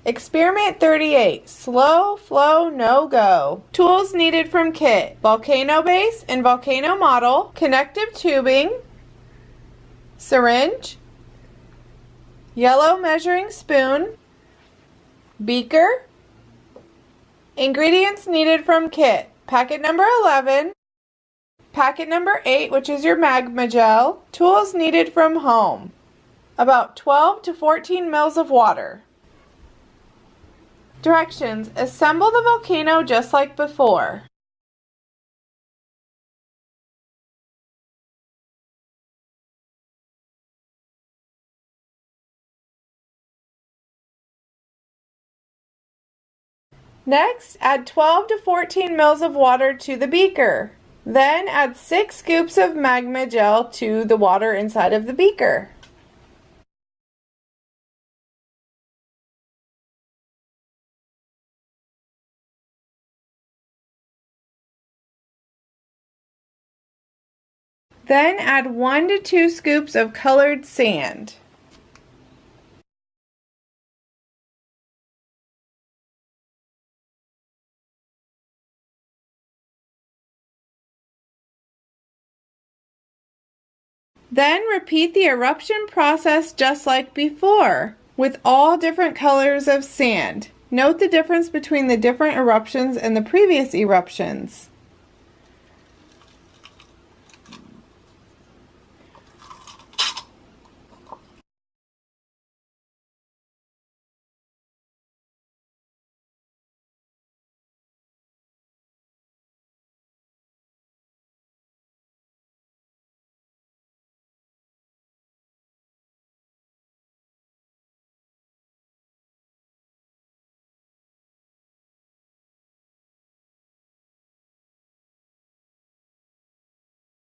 Experiment 38, slow, flow, no go. Tools needed from kit: volcano base and volcano model, connective tubing, syringe, yellow measuring spoon, beaker. Ingredients needed from kit: packet number 11, packet number 8, which is your magma gel. Tools needed from home: about 12 to 14 mils of water. Directions: assemble the volcano just like before. Next, add 12 to 14 mils of water to the beaker. Then add 6 scoops of magma gel to the water inside of the beaker. Then add 1 to 2 scoops of colored sand. Then repeat the eruption process just like before, with all different colors of sand. Note the difference between the different eruptions and the previous eruptions.